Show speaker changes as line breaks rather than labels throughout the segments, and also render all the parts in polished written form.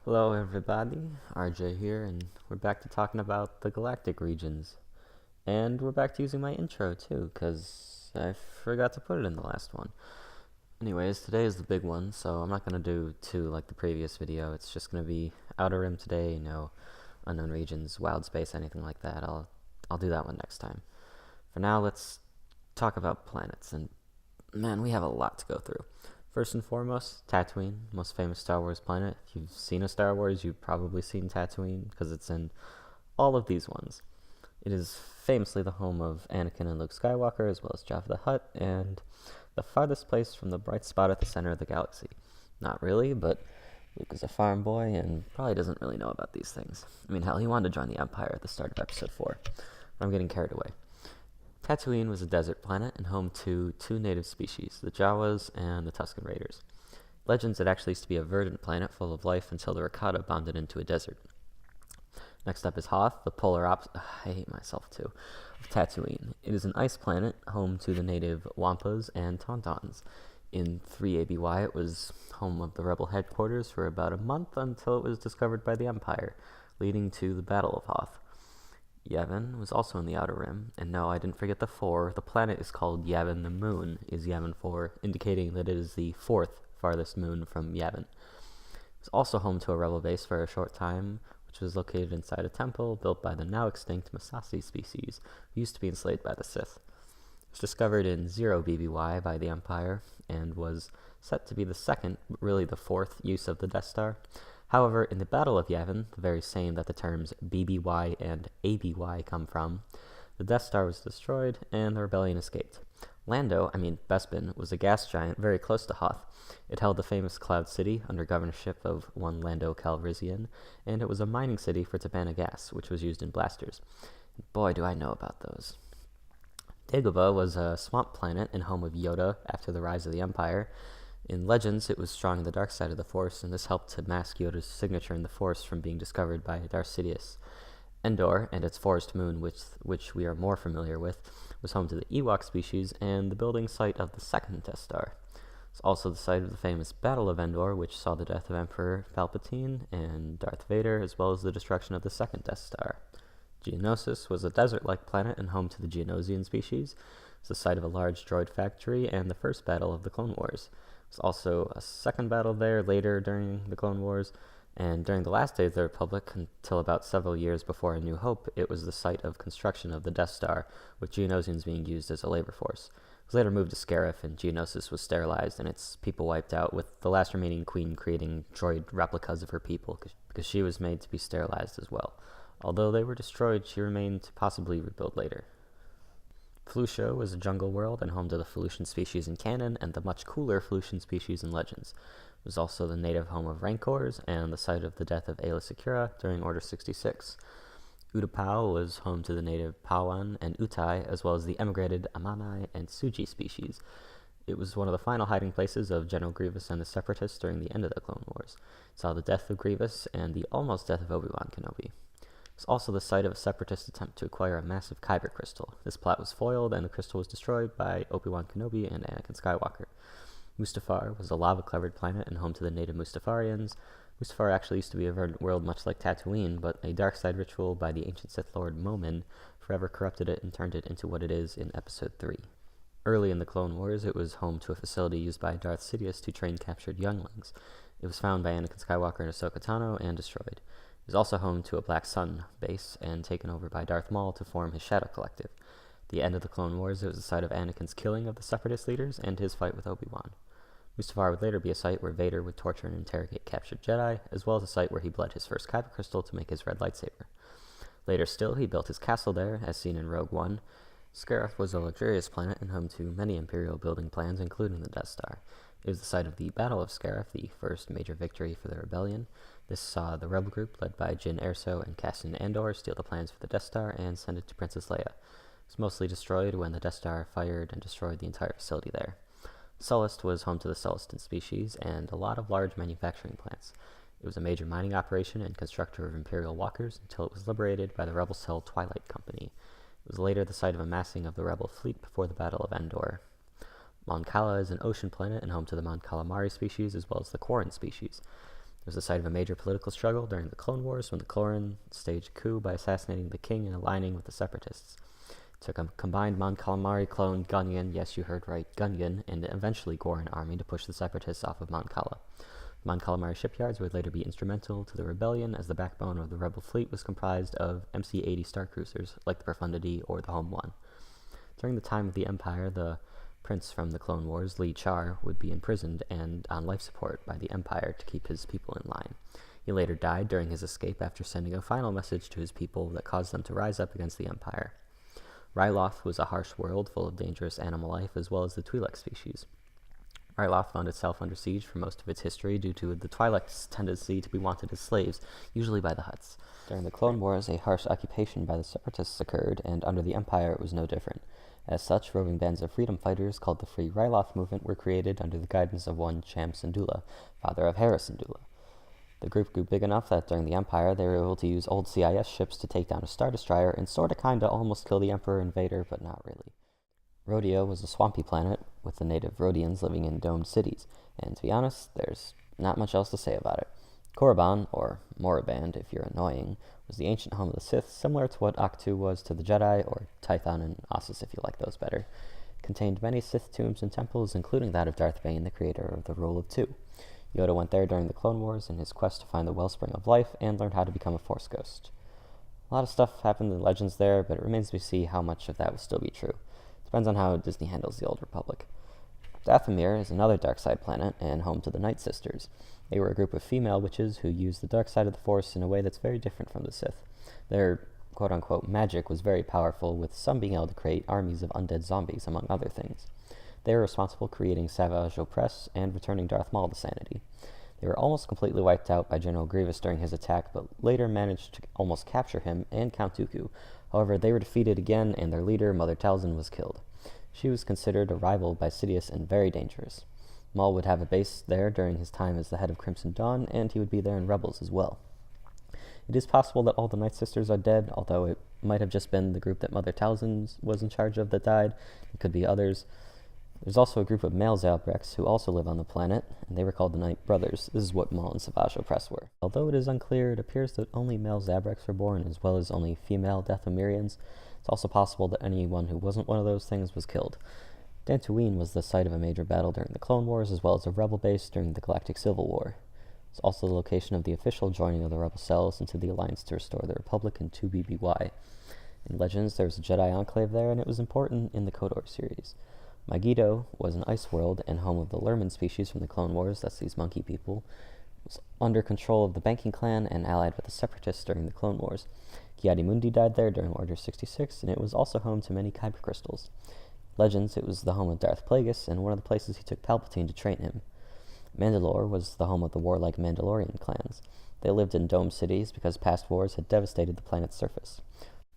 Hello everybody, RJ here, and we're back to talking about the Galactic regions. And we're back to using my intro too, because I forgot to put it in the last one. Anyways, today is the big one, so I'm not going to do two like the previous video. It's just going to be Outer Rim today, unknown regions, wild space, anything like that. I'll do that one next time. For now, let's talk about planets, and man, we have a lot to go through. First and foremost, Tatooine, most famous Star Wars planet. If you've seen a Star Wars, you've probably seen Tatooine, because it's in all of these ones. It is famously the home of Anakin and Luke Skywalker, as well as Jabba the Hutt, and the farthest place from the bright spot at the center of the galaxy. Not really, but Luke is a farm boy and probably doesn't really know about these things. I mean, hell, he wanted to join the Empire at the start of Episode 4. But I'm getting carried away. Tatooine was a desert planet and home to two native species, the Jawas and the Tusken Raiders. Legends, it actually used to be a verdant planet full of life until the Rakata bombed it into a desert. Next up is Hoth, the polar opposite, I hate myself too, of Tatooine. It is an ice planet, home to the native Wampas and Tauntauns. In 3 ABY, it was home of the rebel headquarters for about a month until it was discovered by the Empire, leading to the Battle of Hoth. Yavin was also in the Outer Rim, and no, I didn't forget the 4. The planet is called Yavin the Moon, is Yavin 4, indicating that it is the 4th farthest moon from Yavin. It was also home to a rebel base for a short time, which was located inside a temple built by the now extinct Massassi species, who used to be enslaved by the Sith. It was discovered in 0 BBY by the Empire, and was set to be the second, but really the 4th, use of the Death Star. However, in the Battle of Yavin, the very same that the terms BBY and ABY come from, the Death Star was destroyed and the rebellion escaped. Bespin, was a gas giant very close to Hoth. It held the famous Cloud City under governorship of one Lando Calrissian, and it was a mining city for Tabana gas, which was used in blasters. Boy, do I know about those. Dagobah was a swamp planet and home of Yoda after the rise of the Empire. In Legends, it was strong in the dark side of the Force, and this helped to mask Yoda's signature in the Force from being discovered by Darth Sidious. Endor, and its forest moon, which we are more familiar with, was home to the Ewok species and the building site of the second Death Star. It's also the site of the famous Battle of Endor, which saw the death of Emperor Palpatine and Darth Vader, as well as the destruction of the second Death Star. Geonosis was a desert-like planet and home to the Geonosian species. It's the site of a large droid factory and the first battle of the Clone Wars. There's also a second battle there later during the Clone Wars, and during the last days of the Republic, until about several years before A New Hope, it was the site of construction of the Death Star, with Geonosians being used as a labor force. It was later moved to Scarif, and Geonosis was sterilized and its people wiped out, with the last remaining queen creating droid replicas of her people, because she was made to be sterilized as well. Although they were destroyed, she remained to possibly rebuild later. Felucia was a jungle world and home to the Felucian species in canon and the much cooler Felucian species in Legends. It was also the native home of Rancors and the site of the death of Aayla Secura during Order 66. Utapau was home to the native Pauan and Utai, as well as the emigrated Amanai and Suji species. It was one of the final hiding places of General Grievous and the Separatists during the end of the Clone Wars. It saw the death of Grievous and the almost death of Obi-Wan Kenobi. It's also the site of a Separatist attempt to acquire a massive Kyber crystal. This plot was foiled, and the crystal was destroyed by Obi-Wan Kenobi and Anakin Skywalker. Mustafar was a lava-covered planet and home to the native Mustafarians. Mustafar actually used to be a verdant world much like Tatooine, but a dark side ritual by the ancient Sith Lord Momin forever corrupted it and turned it into what it is in Episode 3. Early in the Clone Wars, it was home to a facility used by Darth Sidious to train captured younglings. It was found by Anakin Skywalker and Ahsoka Tano and destroyed. It was also home to a Black Sun base and taken over by Darth Maul to form his Shadow Collective. At the end of the Clone Wars, it was the site of Anakin's killing of the Separatist leaders and his fight with Obi-Wan. Mustafar would later be a site where Vader would torture and interrogate captured Jedi, as well as a site where he bled his first Kyber crystal to make his red lightsaber. Later still, he built his castle there, as seen in Rogue One. Scarif was a luxurious planet and home to many Imperial building plans, including the Death Star. It was the site of the Battle of Scarif, the first major victory for the rebellion. This saw the rebel group, led by Jyn Erso and Cassian Andor, steal the plans for the Death Star and send it to Princess Leia. It was mostly destroyed when the Death Star fired and destroyed the entire facility there. Sullust was home to the Sullustan species and a lot of large manufacturing plants. It was a major mining operation and constructor of Imperial walkers until it was liberated by the rebel cell Twilight Company. It was later the site of a massing of the rebel fleet before the Battle of Endor. Mon Cala is an ocean planet and home to the Mon Calamari species as well as the Quarren species. It was the site of a major political struggle during the Clone Wars when the Cloran staged a coup by assassinating the king and aligning with the Separatists. It took a combined Mon Calamari clone Gunyan, yes you heard right, Gunyan, and eventually Goran army to push the Separatists off of Mon Cala. The Mon Calamari shipyards would later be instrumental to the rebellion, as the backbone of the rebel fleet was comprised of MC-80 star cruisers, like the Profundity or the Home One. During the time of the Empire, the prince from the Clone Wars, Lee Char, would be imprisoned and on life support by the Empire to keep his people in line. He later died during his escape after sending a final message to his people that caused them to rise up against the Empire. Ryloth was a harsh world full of dangerous animal life as well as the Twi'lek species. Ryloth found itself under siege for most of its history due to the Twi'lek's tendency to be wanted as slaves, usually by the Hutts. During the Clone Wars, a harsh occupation by the Separatists occurred, and under the Empire it was no different. As such, roving bands of freedom fighters called the Free Ryloth Movement were created under the guidance of one Cham Syndulla, father of Hera Syndulla. The group grew big enough that during the Empire they were able to use old CIS ships to take down a Star Destroyer and sorta kinda almost kill the Emperor and Vader, but not really. Rhodia was a swampy planet with the native Rhodians living in domed cities, and to be honest, there's not much else to say about it. Korriban, or Moraband if you're annoying, was the ancient home of the Sith, similar to what Ahch-To was to the Jedi, or Tython and Ossus if you like those better. It contained many Sith tombs and temples, including that of Darth Bane, the creator of the Rule of Two. Yoda went there during the Clone Wars in his quest to find the wellspring of life and learned how to become a Force ghost. A lot of stuff happened in Legends there, but it remains to be seen how much of that will still be true. Depends on how Disney handles the Old Republic. Dathomir is another dark side planet and home to the Night Sisters. They were a group of female witches who used the dark side of the Force in a way that's very different from the Sith. Their quote-unquote magic was very powerful, with some being able to create armies of undead zombies, among other things. They were responsible for creating Savage Opress and returning Darth Maul to sanity. They were almost completely wiped out by General Grievous during his attack, but later managed to almost capture him and Count Dooku. However, they were defeated again, and their leader, Mother Talzin, was killed. She was considered a rival by Sidious and very dangerous. Maul would have a base there during his time as the head of Crimson Dawn, and he would be there in Rebels as well. It is possible that all the Night Sisters are dead, although it might have just been the group that Mother Talzin was in charge of that died. It could be others. There's also a group of male Zalbreks who also live on the planet, and they were called the Night Brothers. This is what Maul and Savage Opress were. Although it is unclear, it appears that only male Zabreks were born, as well as only female Dathomirians. It's also possible that anyone who wasn't one of those things was killed. Dantooine was the site of a major battle during the Clone Wars, as well as a rebel base during the Galactic Civil War. It's also the location of the official joining of the rebel cells into the Alliance to restore the Republic in 2BBY. In Legends, there was a Jedi Enclave there, and it was important in the KOTOR series. Megiddo was an ice world and home of the Lurman species from the Clone Wars, that's these monkey people. It was under control of the Banking Clan and allied with the Separatists during the Clone Wars. Ki-Adi-Mundi died there during Order 66, and it was also home to many Kyber crystals. Legends, it was the home of Darth Plagueis, and one of the places he took Palpatine to train him. Mandalore was the home of the warlike Mandalorian clans. They lived in domed cities because past wars had devastated the planet's surface.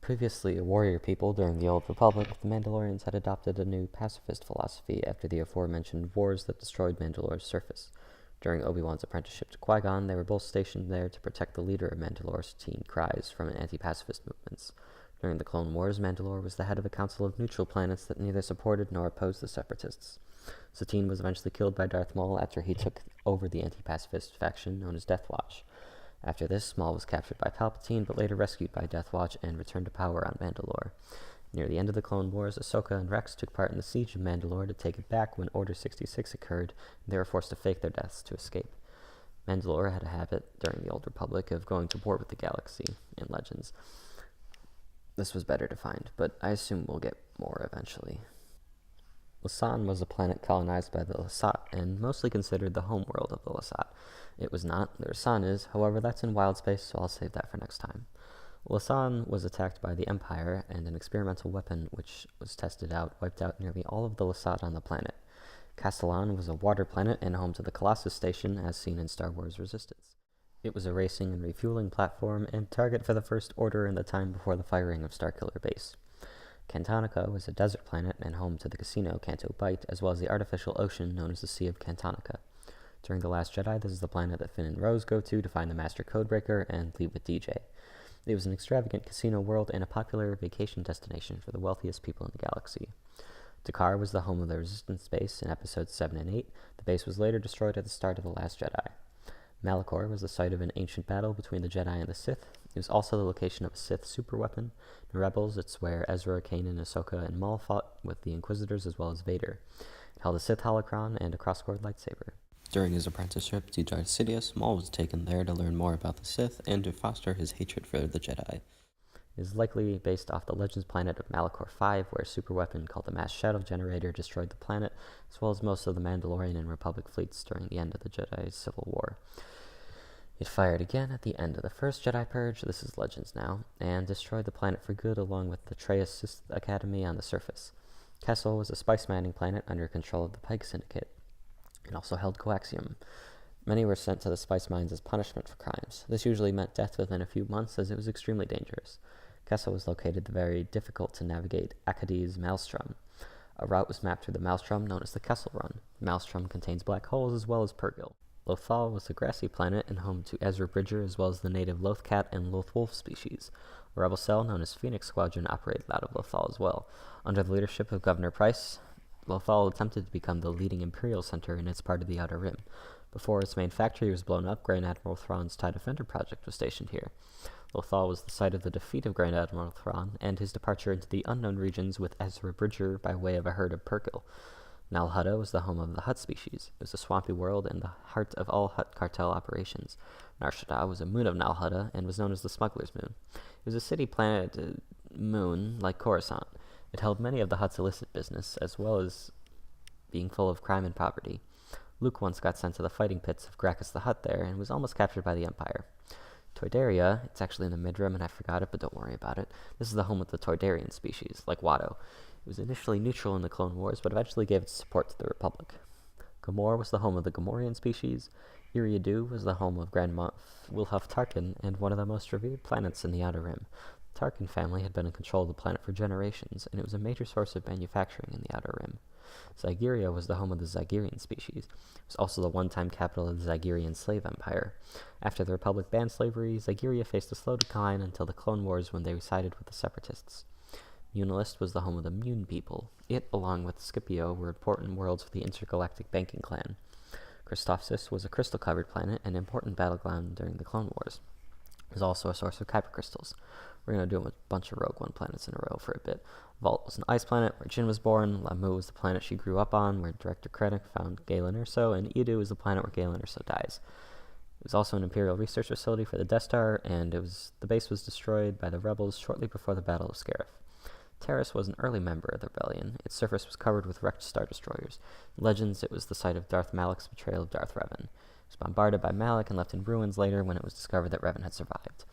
Previously a warrior people during the Old Republic, the Mandalorians had adopted a new pacifist philosophy after the aforementioned wars that destroyed Mandalore's surface. During Obi-Wan's apprenticeship to Qui-Gon, they were both stationed there to protect the leader of Mandalore, Satine Kryze, from anti-pacifist movements. During the Clone Wars, Mandalore was the head of a council of neutral planets that neither supported nor opposed the Separatists. Satine was eventually killed by Darth Maul after he took over the anti-pacifist faction known as Death Watch. After this, Maul was captured by Palpatine, but later rescued by Death Watch and returned to power on Mandalore. Near the end of the Clone Wars, Ahsoka and Rex took part in the siege of Mandalore to take it back when Order 66 occurred, and they were forced to fake their deaths to escape. Mandalore had a habit, during the Old Republic, of going to war with the galaxy in Legends. This was better defined, but I assume we'll get more eventually. Lasan was a planet colonized by the Lasat, and mostly considered the homeworld of the Lasat. It was not, their sun is, however that's in wild space, so I'll save that for next time. Lasan was attacked by the Empire, and an experimental weapon which was tested out wiped out nearly all of the Lasat on the planet. Castellan was a water planet and home to the Colossus Station, as seen in Star Wars Resistance. It was a racing and refueling platform, and target for the First Order in the time before the firing of Starkiller Base. Cantonica was a desert planet and home to the casino Canto Bight, as well as the artificial ocean known as the Sea of Cantonica. During The Last Jedi, this is the planet that Finn and Rose go to find the Master Codebreaker and leave with DJ. It was an extravagant casino world and a popular vacation destination for the wealthiest people in the galaxy. Dakar was the home of the Resistance base in Episodes 7 and 8. The base was later destroyed at the start of The Last Jedi. Malachor was the site of an ancient battle between the Jedi and the Sith. It was also the location of a Sith superweapon. In Rebels, it's where Ezra, Kanan, Ahsoka, and Maul fought with the Inquisitors as well as Vader. It held a Sith holocron and a cross-cord lightsaber. During his apprenticeship to Darth Sidious, Maul was taken there to learn more about the Sith and to foster his hatred for the Jedi. It is likely based off the Legends planet of Malachor 5, where a superweapon called the Mass Shadow Generator destroyed the planet, as well as most of the Mandalorian and Republic fleets during the end of the Jedi's Civil War. It fired again at the end of the first Jedi Purge, this is Legends now, and destroyed the planet for good along with the Treyas Sith Academy on the surface. Kessel was a spice mining planet under control of the Pike Syndicate. It also held coaxium. Many were sent to the spice mines as punishment for crimes. This usually meant death within a few months, as it was extremely dangerous. Kessel was located the very difficult-to-navigate Akkadi's Maelstrom. A route was mapped through the Maelstrom known as the Kessel Run. The Maelstrom contains black holes as well as Purgil. Lothal was a grassy planet and home to Ezra Bridger as well as the native Lothcat and Lothwolf species. A rebel cell known as Phoenix Squadron operated out of Lothal as well. Under the leadership of Governor Price, Lothal attempted to become the leading Imperial center in its part of the Outer Rim. Before its main factory was blown up, Grand Admiral Thrawn's TIE Defender project was stationed here. Lothal was the site of the defeat of Grand Admiral Thrawn and his departure into the unknown regions with Ezra Bridger by way of a herd of Purgil. Nal Hutta was the home of the Hutt species. It was a swampy world and the heart of all Hutt cartel operations. Nar Shaddaa was a moon of Nal Hutta and was known as the Smuggler's Moon. It was a city-planet moon like Coruscant. It held many of the Hutt's illicit business, as well as being full of crime and poverty. Luke once got sent to the fighting pits of Gracchus the Hutt there and was almost captured by the Empire. Toydaria, it's actually in the Midrim and I forgot it, but don't worry about it. This is the home of the Toydarian species, like Watto. It was initially neutral in the Clone Wars, but eventually gave its support to the Republic. Gamorre was the home of the Gamorrean species. Eriadu was the home of Grand Moff Wilhuff Tarkin and one of the most revered planets in the Outer Rim. The Tarkin family had been in control of the planet for generations, and it was a major source of manufacturing in the Outer Rim. Zygeria was the home of the Zygerian species. It was also the one-time capital of the Zygerian slave empire. After the Republic banned slavery, Zygeria faced a slow decline until the Clone Wars when they sided with the Separatists. Munilist was the home of the Mun people. It, along with Scipio, were important worlds for the intergalactic banking clan. Christophsis was a crystal-covered planet and important battleground during the Clone Wars. It was also a source of kyber crystals. We're going to do a bunch of Rogue One planets in a row for a bit. Vault was an ice planet where Jin was born. Lamu was the planet she grew up on, where Director Krennic found Galen Erso, and Eadu is the planet where Galen Erso dies. It was also an Imperial research facility for the Death Star, and the base was destroyed by the rebels shortly before the Battle of Scarif. Terrace was an early member of the rebellion. Its surface was covered with wrecked Star Destroyers. In Legends, it was the site of Darth Malak's betrayal of Darth Revan. It was bombarded by Malak and left in ruins later when it was discovered that Revan had survived.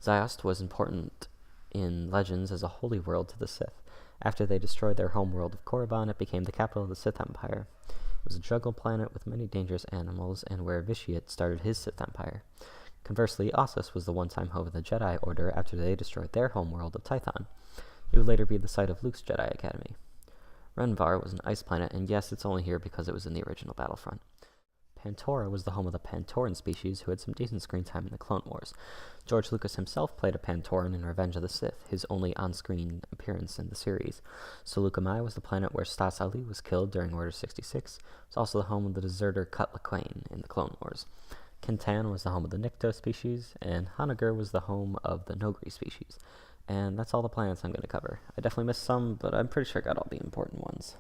Ziost was important in Legends as a holy world to the Sith. After they destroyed their home world of Korriban, it became the capital of the Sith Empire. It was a jungle planet with many dangerous animals, and where Vitiate started his Sith Empire. Conversely, Ossus was the one-time home of the Jedi Order after they destroyed their home world of Tython. It would later be the site of Luke's Jedi Academy. Renvar was an ice planet, and yes, it's only here because it was in the original Battlefront. Pantora was the home of the Pantoran species, who had some decent screen time in the Clone Wars. George Lucas himself played a Pantoran in Revenge of the Sith, his only on-screen appearance in the series. Saleucami was the planet where Stas Ali was killed during Order 66. It was also the home of the deserter Cut Lawquane in the Clone Wars. Kintan was the home of the Nikto species, and Hanagur was the home of the Nogri species. And that's all the planets I'm going to cover. I definitely missed some, but I'm pretty sure I got all the important ones.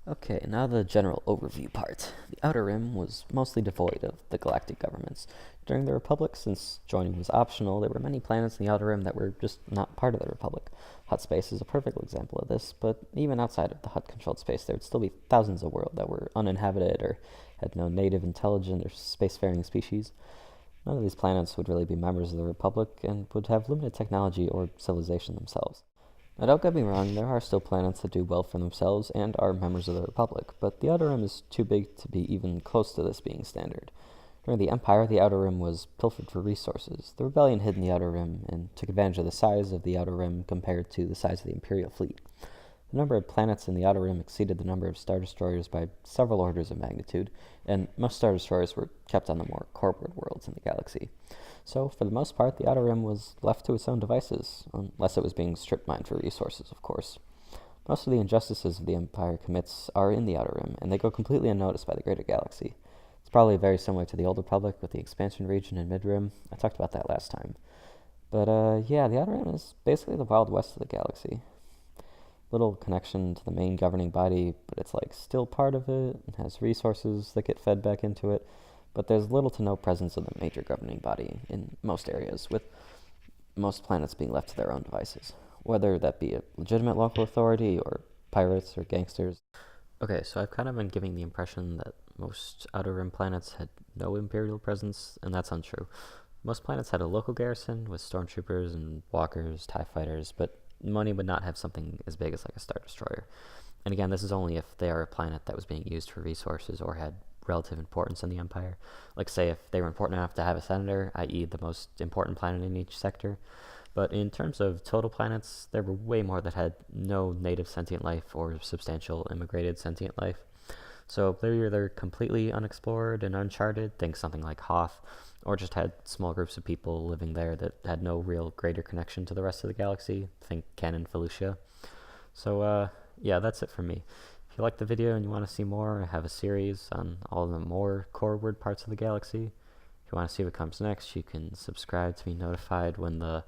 Okay, now the general overview part. The Outer Rim was mostly devoid of the galactic governments. During the Republic, since joining was optional, there were many planets in the Outer Rim that were just not part of the Republic. Hutt space is a perfect example of this, but even outside of the Hutt-controlled space, there would still be thousands of worlds that were uninhabited or had no native intelligent or spacefaring species. None of these planets would really be members of the Republic and would have limited technology or civilization themselves. Now, don't get me wrong, there are still planets that do well for themselves and are members of the Republic, but the Outer Rim is too big to be even close to this being standard. During the Empire, the Outer Rim was pilfered for resources. The Rebellion hid in the Outer Rim and took advantage of the size of the Outer Rim compared to the size of the Imperial fleet. The number of planets in the Outer Rim exceeded the number of Star Destroyers by several orders of magnitude, and most Star Destroyers were kept on the more corporate worlds in the galaxy. So, for the most part, the Outer Rim was left to its own devices, unless it was being strip-mined for resources, of course. Most of the injustices the Empire commits are in the Outer Rim, and they go completely unnoticed by the greater galaxy. It's probably very similar to the Old Republic with the expansion region and Mid-Rim. I talked about that last time. But yeah, the Outer Rim is basically the Wild West of the galaxy. Little connection to the main governing body, but it's like still part of it and has resources that get fed back into it. But there's little to no presence of the major governing body in most areas, with most planets being left to their own devices, whether that be a legitimate local authority or pirates or gangsters. Okay, so I've kind of been giving the impression that most Outer Rim planets had no Imperial presence, and that's untrue. Most planets had a local garrison with stormtroopers and walkers, TIE fighters, but money would not have something as big as like a Star Destroyer. And again, this is only if they are a planet that was being used for resources or had relative importance in the Empire. Like, say, if they were important enough to have a senator, i.e. the most important planet in each sector. But in terms of total planets, there were way more that had no native sentient life or substantial immigrated sentient life. So they're either completely unexplored and uncharted, think something like Hoth, or just had small groups of people living there that had no real greater connection to the rest of the galaxy, think Ken and Felicia. So yeah, that's it for me. If you like the video and you want to see more, I have a series on all the more core-word parts of the galaxy. If you want to see what comes next, you can subscribe to be notified when the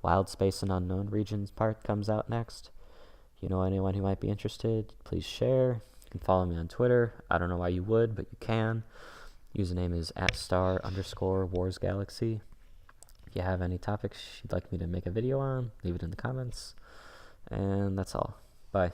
Wild Space and Unknown Regions part comes out next. If you know anyone who might be interested, please share. You can follow me on Twitter. I don't know why you would, but you can. Username is @star_warsgalaxy. If you have any topics you'd like me to make a video on, leave it in the comments. And that's all. Bye.